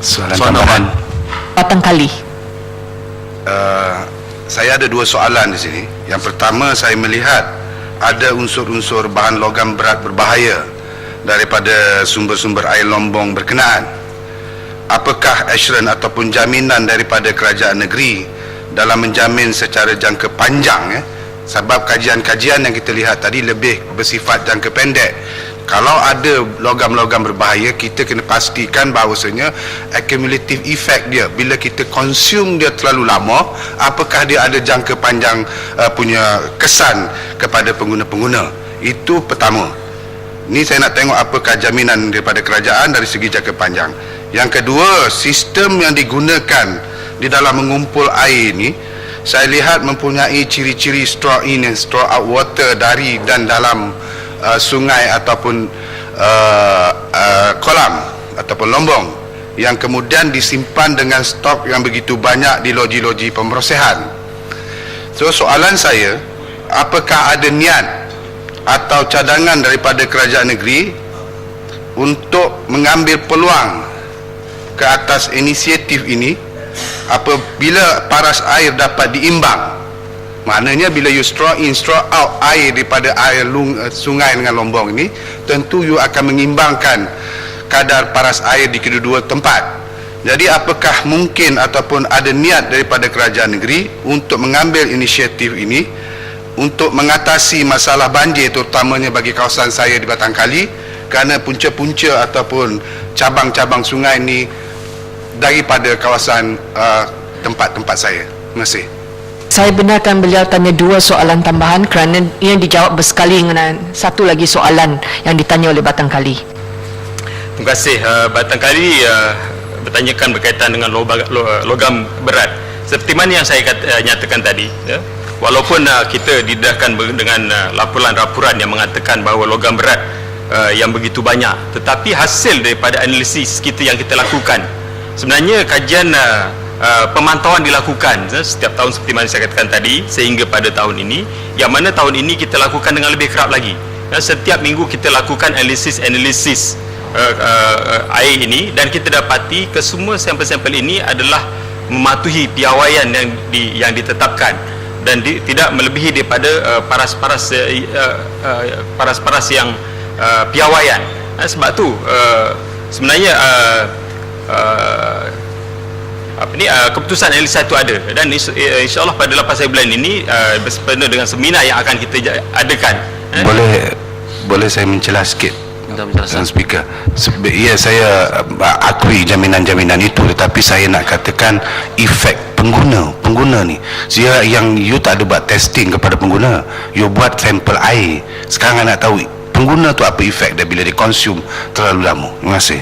Soalan tambahan. Batang Kali. Saya ada dua soalan di sini. Yang pertama, saya melihat ada unsur-unsur bahan logam berat berbahaya daripada sumber-sumber air Lombong berkenaan. Apakah assurance ataupun jaminan daripada kerajaan negeri dalam menjamin secara jangka panjang, sebab kajian-kajian yang kita lihat tadi lebih bersifat jangka pendek. Kalau ada logam-logam berbahaya, kita kena pastikan bahawasanya accumulative effect dia, bila kita consume dia terlalu lama, apakah dia ada jangka panjang punya kesan kepada pengguna-pengguna. Itu pertama. Ni saya nak tengok apakah jaminan daripada kerajaan dari segi jangka panjang. Yang kedua, sistem yang digunakan di dalam mengumpul air ni, saya lihat mempunyai ciri-ciri straw in dan straw out water dari dan dalam sungai ataupun kolam ataupun lombong, yang kemudian disimpan dengan stok yang begitu banyak di loji-loji pemrosehan. So soalan saya, apakah ada niat atau cadangan daripada kerajaan negeri untuk mengambil peluang ke atas inisiatif ini apabila paras air dapat diimbang? Maknanya bila you straw in, straw out air daripada air sungai dengan lombong ini, tentu you akan mengimbangkan kadar paras air di kedua-dua tempat. Jadi apakah mungkin ataupun ada niat daripada kerajaan negeri untuk mengambil inisiatif ini untuk mengatasi masalah banjir, terutamanya bagi kawasan saya di Batang Kali, kerana punca-punca ataupun cabang-cabang sungai ini daripada kawasan tempat-tempat saya. Terima kasih. Saya benarkan beliau tanya dua soalan tambahan kerana yang dijawab bersekali dengan satu lagi soalan yang ditanya oleh Batang Kali. Terima kasih. Batang Kali bertanyakan berkaitan dengan logam berat. Seperti mana yang saya nyatakan tadi, walaupun kita didedahkan dengan laporan-laporan yang mengatakan bahawa logam berat yang begitu banyak, tetapi hasil daripada analisis kita yang kita lakukan, sebenarnya kajian pemantauan dilakukan setiap tahun seperti mana saya katakan tadi, sehingga pada tahun ini, yang mana tahun ini kita lakukan dengan lebih kerap lagi. Setiap minggu kita lakukan analisis air ini, dan kita dapati kesemua sampel-sampel ini adalah mematuhi piawaian yang ditetapkan dan tidak melebihi daripada paras-paras yang piawaian. Sebab tu sebenarnya keputusan analisa itu ada, dan insyaAllah pada 8 bulan ini bersempena dengan seminar yang akan kita adakan. Boleh saya mencela sikit dengan speaker? Ya, saya akui jaminan-jaminan itu, tetapi saya nak katakan efek pengguna ni. Dia yang you tak ada buat testing kepada pengguna, you buat sampel air. Sekarang nak tahu pengguna tu apa efek dia bila dia consume terlalu lama. Terima kasih.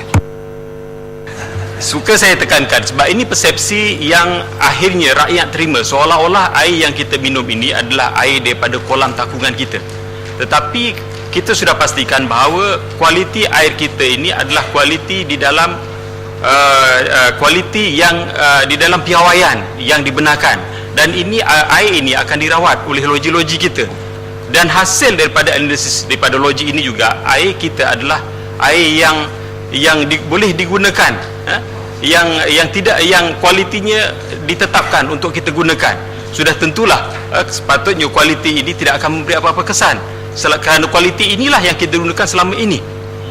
Suka saya tekankan, sebab ini persepsi yang akhirnya rakyat terima, seolah-olah air yang kita minum ini adalah air daripada kolam takungan kita. Tetapi kita sudah pastikan bahawa kualiti air kita ini adalah kualiti di dalam kualiti yang di dalam piawaian yang dibenarkan, dan ini air ini akan dirawat oleh loji-loji kita. Dan hasil daripada analisis daripada loji ini juga, air kita adalah air yang boleh digunakan, yang kualitinya ditetapkan untuk kita gunakan. Sudah tentulah sepatutnya kualiti ini tidak akan memberi apa-apa kesan, kerana kualiti inilah yang kita gunakan selama ini.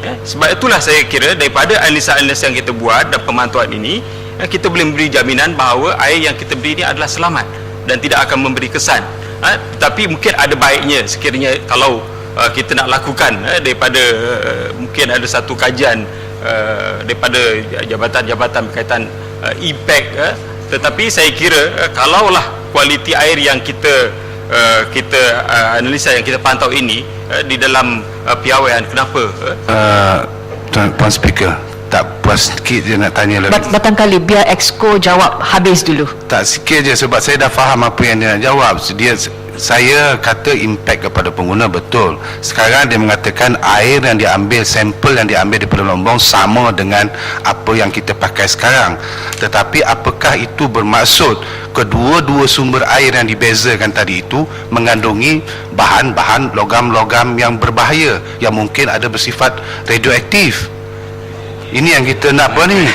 Sebab itulah saya kira daripada analisa-analisa yang kita buat dan pemantauan ini, kita boleh memberi jaminan bahawa air yang kita beri ini adalah selamat dan tidak akan memberi kesan. Tapi mungkin ada baiknya sekiranya kalau kita nak lakukan daripada mungkin ada satu kajian daripada jabatan-jabatan berkaitan impact, tetapi saya kira kalaulah kualiti air yang kita analisa, yang kita pantau ini di dalam piawaian, kenapa Tuan Speaker, tak puas sikit je nak tanya lagi. Batang Kali, biar Exco jawab habis dulu. Tak, sikit je, sebab saya dah faham apa yang dia nak jawab. Saya kata impact kepada pengguna, betul. Sekarang dia mengatakan air yang diambil, sampel yang diambil daripada Lombong sama dengan apa yang kita pakai sekarang. Tetapi apakah itu bermaksud kedua-dua sumber air yang dibezakan tadi itu mengandungi bahan-bahan logam-logam yang berbahaya, yang mungkin ada bersifat radioaktif? Ini yang kita nak apa ni?